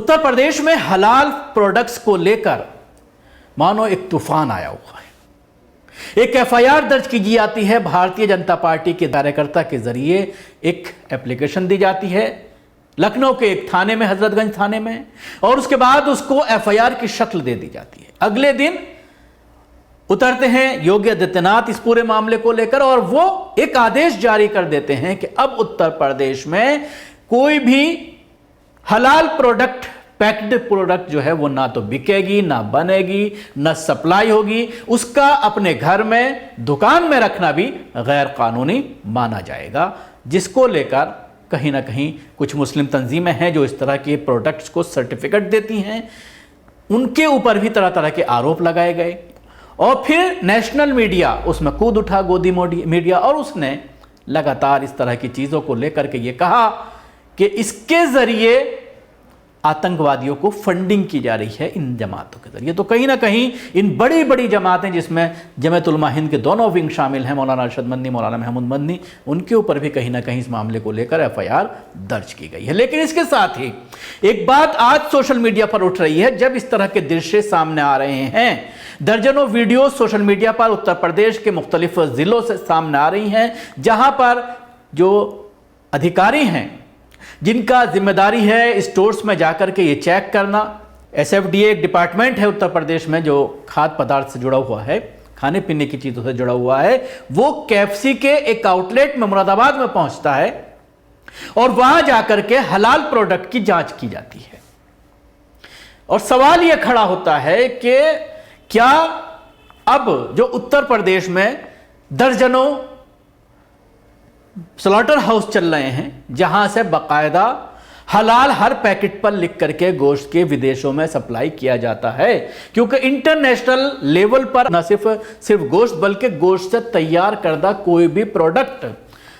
उत्तर प्रदेश में हलाल प्रोडक्ट्स को लेकर मानो एक तूफान आया हुआ है। एक एफआईआर दर्ज की जाती है भारतीय जनता पार्टी के कार्यकर्ता के जरिए, एक एप्लीकेशन दी जाती है लखनऊ के एक थाने में, हजरतगंज थाने में, और उसके बाद उसको एफआईआर की शक्ल दे दी जाती है। अगले दिन उतरते हैं योगी आदित्यनाथ इस पूरे मामले को लेकर और वो एक आदेश जारी कर देते हैं कि अब उत्तर प्रदेश में कोई भी हलाल प्रोडक्ट, पैक्ड प्रोडक्ट जो है वो ना तो बिकेगी, ना बनेगी, ना सप्लाई होगी, उसका अपने घर में, दुकान में रखना भी गैर कानूनी माना जाएगा। जिसको लेकर कहीं ना कहीं कुछ मुस्लिम तंजीमें हैं जो इस तरह के प्रोडक्ट्स को सर्टिफिकेट देती हैं, उनके ऊपर भी तरह तरह के आरोप लगाए गए और फिर नेशनल मीडिया उसमें कूद उठा, गोदी मीडिया, और उसने लगातार इस तरह की चीज़ों को लेकर के ये कहा कि इसके जरिए आतंकवादियों को फंडिंग की जा रही है इन जमातों के जरिए। तो कहीं ना कहीं इन बड़ी बड़ी जमातें जिसमें जमात उलमा हिंद के दोनों विंग शामिल हैं, मौलाना अरशद मदनी, मौलाना महमूद मदनी, उनके ऊपर भी कहीं ना कहीं इस मामले को लेकर एफआईआर दर्ज की गई है। लेकिन इसके साथ ही एक बात आज सोशल मीडिया पर उठ रही है, जब इस तरह के दृश्य सामने आ रहे हैं, दर्जनों वीडियो सोशल मीडिया पर उत्तर प्रदेश के मुख्तलिफ जिलों से सामने आ रही हैं, जहां पर जो अधिकारी हैं जिनका जिम्मेदारी है स्टोर्स में जाकर के ये चेक करना, एसएफडीए एक डिपार्टमेंट है उत्तर प्रदेश में जो खाद्य पदार्थ से जुड़ा हुआ है, खाने पीने की चीज़ों से जुड़ा हुआ है, वो केएफसी के एक आउटलेट में मुरादाबाद में पहुंचता है और वहां जाकर के हलाल प्रोडक्ट की जांच की जाती है। और सवाल यह खड़ा होता है कि क्या अब जो उत्तर प्रदेश में दर्जनों स्लॉटर हाउस चल रहे हैं जहां से बाकायदा हलाल हर पैकेट पर लिख करके गोश्त के विदेशों में सप्लाई किया जाता है, क्योंकि इंटरनेशनल लेवल पर न सिर्फ गोश्त बल्कि गोश्त से तैयार करदा कोई भी प्रोडक्ट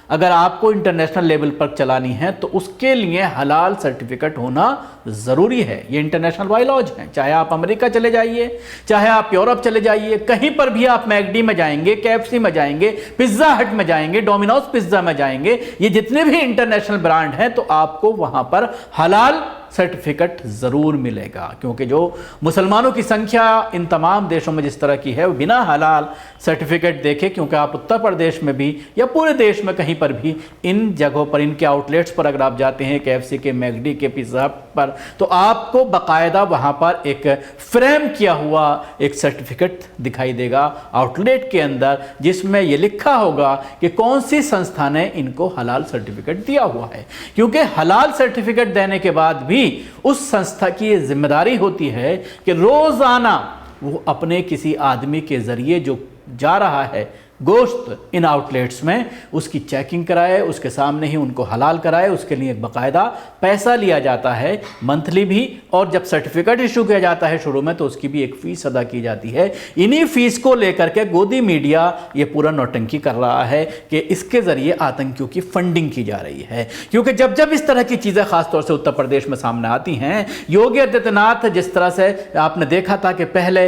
अगर आपको इंटरनेशनल लेवल पर चलानी है तो उसके लिए हलाल सर्टिफिकेट होना ज़रूरी है। ये इंटरनेशनल बायलॉज हैं। चाहे आप अमेरिका चले जाइए, चाहे आप यूरोप चले जाइए, कहीं पर भी आप मैकडी में जाएंगे, केएफसी में जाएंगे, पिज्ज़ा हट में जाएंगे, डोमिनोज पिज्ज़ा में जाएंगे, ये जितने भी इंटरनेशनल ब्रांड हैं तो आपको वहाँ पर हलाल सर्टिफिकेट ज़रूर मिलेगा। क्योंकि जो मुसलमानों की संख्या इन तमाम देशों में जिस तरह की है वो बिना हलाल सर्टिफिकेट देखे, क्योंकि आप उत्तर प्रदेश में भी या पूरे देश में कहीं पर भी इन जगहों पर, इनके आउटलेट्स पर अगर आप जाते हैं, केएफसी के, मैकडी के, पिज़्ज़ा पर, तो आपको बाकायदा वहाँ पर एक फ्रेम किया हुआ एक सर्टिफिकेट दिखाई देगा आउटलेट के अंदर, जिसमें यह लिखा होगा कि कौन सी संस्था ने इनको हलाल सर्टिफिकेट दिया हुआ है। क्योंकि हलाल सर्टिफिकेट देने के बाद भी उस संस्था की ये जिम्मेदारी होती है कि रोजाना वो अपने किसी आदमी के जरिए जो जा रहा है गोश्त इन आउटलेट्स में, उसकी चेकिंग कराए, उसके सामने ही उनको हलाल कराए। उसके लिए एक बाकायदा पैसा लिया जाता है, मंथली भी, और जब सर्टिफिकेट इशू किया जाता है शुरू में तो उसकी भी एक फीस अदा की जाती है। इन्हीं फीस को लेकर के गोदी मीडिया ये पूरा नौटंकी कर रहा है कि इसके ज़रिए आतंकियों की फंडिंग की जा रही है। क्योंकि जब जब इस तरह की चीज़ें खासतौर से उत्तर प्रदेश में सामने आती हैं, योगी आदित्यनाथ जिस तरह से आपने देखा था कि पहले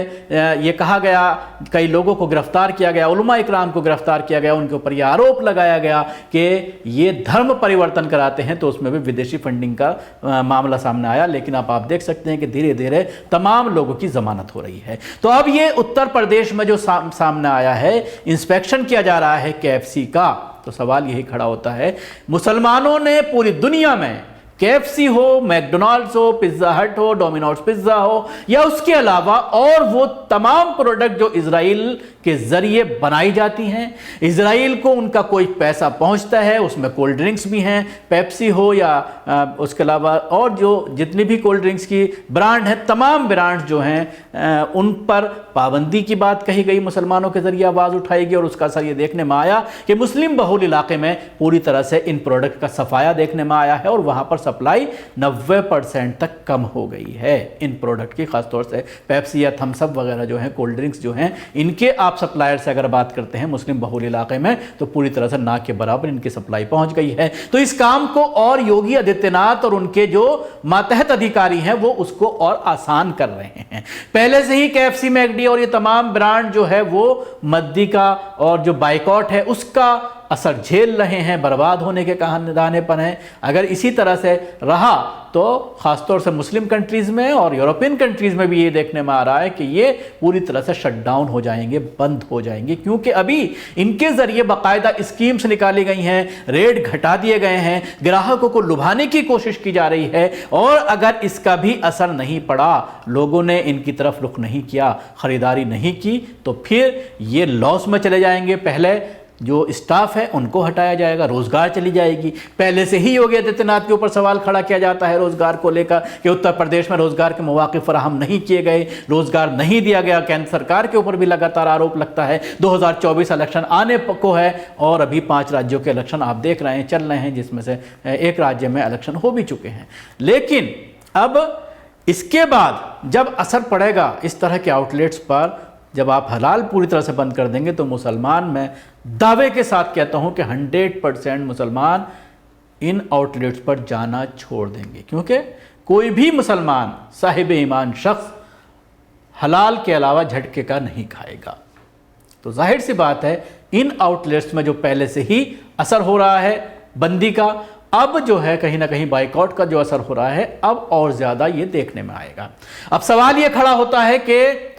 ये कहा गया, कई लोगों को गिरफ्तार किया गया, उलमा इकराम को गिरफ्तार किया गया, उनके ऊपर यह आरोप लगाया गया कि ये धर्म परिवर्तन कराते हैं, तो उसमें भी विदेशी फंडिंग का मामला सामने आया। लेकिन आप देख सकते हैं कि धीरे धीरे तमाम लोगों की जमानत हो रही है। तो अब ये उत्तर प्रदेश में जो सामने आया है, इंस्पेक्शन किया जा रहा है केएफसी का, तो सवाल यही खड़ा होता है, मुसलमानों ने पूरी दुनिया में केएफसी हो, मैकडोनाल्ड्स हो, पिज्ज़ा हट हो, डोमिनोज पिज्ज़ा हो, या उसके अलावा और वो तमाम प्रोडक्ट जो इजराइल के ज़रिए बनाई जाती हैं, इजराइल को उनका कोई पैसा पहुंचता है, उसमें कोल्ड ड्रिंक्स भी हैं, पेप्सी हो या उसके अलावा और जो जितनी भी कोल्ड ड्रिंक्स की ब्रांड हैं, तमाम ब्रांड जो हैं उन पर पाबंदी की बात कही गई, मुसलमानों के ज़रिए आवाज़ उठाई गई, और उसका असर ये देखने में आया कि मुस्लिम बहुल इलाके में पूरी तरह से इन प्रोडक्ट का सफाया देखने में आया है और वहाँ पर सप्लाई 90% तक कम हो गई है इन प्रोडक्ट की। खासतौर से पेप्सी या थम्स अप वगैरह जो हैं, कोल्ड ड्रिंक्स जो हैं, इनके आप सप्लायर से अगर बात करते हैं मुस्लिम बहुल इलाके में, तो पूरी तरह से ना के बराबर इनकी सप्लाई पहुंच गई है। तो इस काम को और योगी आदित्यनाथ और उनके जो मातहत अधिकारी हैं वो उसको और आसान कर रहे हैं। पहले से ही केएफसी, मैकडी और ये तमाम ब्रांड जो है वो मद्दी का और जो बाइकॉट है उसका असर झेल रहे हैं, बर्बाद होने के कहानी पर हैं। अगर इसी तरह से रहा तो खासतौर से मुस्लिम कंट्रीज़ में और यूरोपियन कंट्रीज़ में भी ये देखने में आ रहा है कि ये पूरी तरह से शट डाउन हो जाएंगे, बंद हो जाएंगे, क्योंकि अभी इनके ज़रिए बाकायदा स्कीम्स निकाली गई हैं, रेट घटा दिए गए हैं, ग्राहकों को लुभाने की कोशिश की जा रही है। और अगर इसका भी असर नहीं पड़ा, लोगों ने इनकी तरफ रुख नहीं किया, ख़रीदारी नहीं की, तो फिर ये लॉस में चले जाएंगे। पहले जो स्टाफ है उनको हटाया जाएगा, रोजगार चली जाएगी। पहले से ही योगी आदित्यनाथ के ऊपर सवाल खड़ा किया जाता है रोजगार को लेकर कि उत्तर प्रदेश में रोजगार के मौके फराहम नहीं किए गए, रोजगार नहीं दिया गया। केंद्र सरकार के ऊपर भी लगातार आरोप लगता है। 2024 इलेक्शन आने को है और अभी 5 राज्यों के इलेक्शन आप देख रहे हैं, चल रहे हैं, जिसमें से एक राज्य में इलेक्शन हो भी चुके हैं। लेकिन अब इसके बाद जब असर पड़ेगा इस तरह के आउटलेट्स पर, जब आप हलाल पूरी तरह से बंद कर देंगे, तो मुसलमान, मैं दावे के साथ कहता हूं कि 100% मुसलमान इन आउटलेट्स पर जाना छोड़ देंगे, क्योंकि कोई भी मुसलमान साहिब ईमान शख्स हलाल के अलावा झटके का नहीं खाएगा। तो जाहिर सी बात है इन आउटलेट्स में जो पहले से ही असर हो रहा है बंदी का, अब जो है कहीं ना कहीं बाइकआउट का जो असर हो रहा है, अब और ज़्यादा ये देखने में आएगा। अब सवाल ये खड़ा होता है कि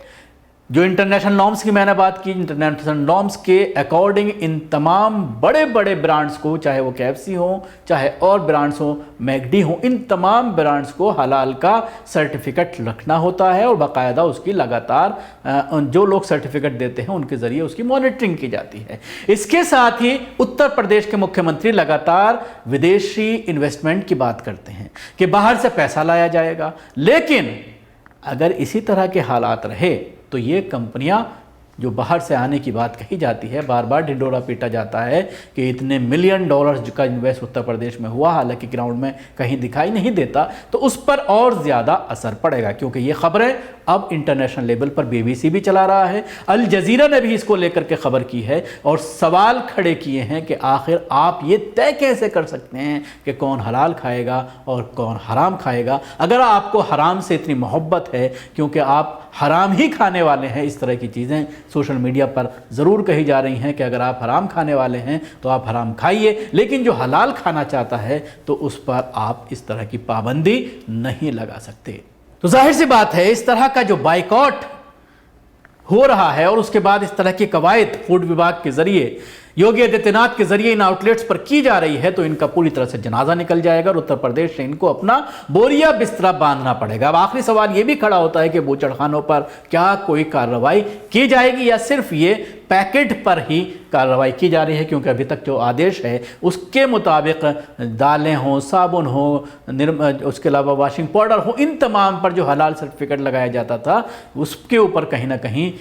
जो इंटरनेशनल नॉर्म्स की मैंने बात की, इंटरनेशनल नॉर्म्स के अकॉर्डिंग इन तमाम बड़े बड़े ब्रांड्स को, चाहे वो KFC हो, चाहे और ब्रांड्स हो, मैकडी हो, इन तमाम ब्रांड्स को हलाल का सर्टिफिकेट रखना होता है और बाकायदा उसकी लगातार जो लोग सर्टिफिकेट देते हैं उनके ज़रिए उसकी मॉनिटरिंग की जाती है। इसके साथ ही उत्तर प्रदेश के मुख्यमंत्री लगातार विदेशी इन्वेस्टमेंट की बात करते हैं कि बाहर से पैसा लाया जाएगा। लेकिन अगर इसी तरह के हालात रहे तो ये कंपनियां जो बाहर से आने की बात कही जाती है, बार बार ढिंडोरा पीटा जाता है कि इतने $मिलियन का इन्वेस्ट उत्तर प्रदेश में हुआ, हालांकि ग्राउंड में कहीं दिखाई नहीं देता, तो उस पर और ज़्यादा असर पड़ेगा। क्योंकि ये खबरें अब इंटरनेशनल लेवल पर BBC भी चला रहा है, अल जजीरा ने भी इसको लेकर के खबर की है और सवाल खड़े किए हैं कि आखिर आप ये तय कैसे कर सकते हैं कि कौन हलाल खाएगा और कौन हराम खाएगा। अगर आपको हराम से इतनी मोहब्बत है, क्योंकि आप हराम ही खाने वाले हैं, इस तरह की चीज़ें सोशल मीडिया पर ज़रूर कही जा रही हैं कि अगर आप हराम खाने वाले हैं तो आप हराम खाइए, लेकिन जो हलाल खाना चाहता है तो उस पर आप इस तरह की पाबंदी नहीं लगा सकते। तो जाहिर सी बात है इस तरह का जो बाइकआउट हो रहा है और उसके बाद इस तरह की कवायद फूड विभाग के जरिए, योगी आदित्यनाथ के जरिए इन आउटलेट्स पर की जा रही है, तो इनका पूरी तरह से जनाजा निकल जाएगा और उत्तर प्रदेश से इनको अपना बोरिया बिस्तरा बांधना पड़ेगा। अब आखिरी सवाल ये भी खड़ा होता है कि बूचड़खानों पर क्या कोई कार्रवाई की जाएगी या सिर्फ ये पैकेट पर ही कार्रवाई की जा रही है, क्योंकि अभी तक जो आदेश है उसके मुताबिक दालें हों, साबुन हो, उसके अलावा वॉशिंग पाउडर हो, इन तमाम पर जो हलाल सर्टिफिकेट लगाया जाता था उसके ऊपर कहीं ना कहीं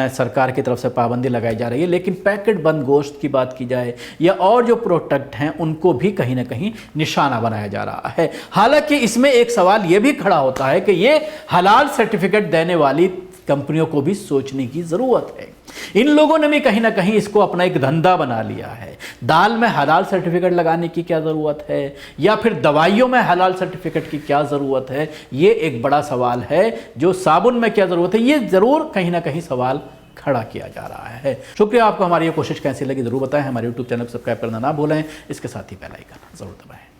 सरकार की तरफ से पाबंदी लगाई जा रही है। लेकिन पैकेट बंद गोश्त की बात की जाए या और जो प्रोडक्ट हैं उनको भी कहीं ना कहीं निशाना बनाया जा रहा है। हालांकि इसमें एक सवाल यह भी खड़ा होता है कि ये हलाल सर्टिफिकेट देने वाली कंपनियों को भी सोचने की ज़रूरत है। इन लोगों ने भी कहीं ना कहीं इसको अपना एक धंधा बना लिया है। दाल में हलाल सर्टिफिकेट लगाने की क्या ज़रूरत है, या फिर दवाइयों में हलाल सर्टिफिकेट की क्या ज़रूरत है, ये एक बड़ा सवाल है। जो साबुन में क्या ज़रूरत है, ये ज़रूर कहीं ना कहीं सवाल खड़ा किया जा रहा है। शुक्रिया। आपको हमारी ये कोशिश कैसी लगी ज़रूर बताएं। हमारे YouTube चैनल को सब्सक्राइब करना ना भूलें, इसके साथ ही बेल आइकन ज़रूर दबाएं।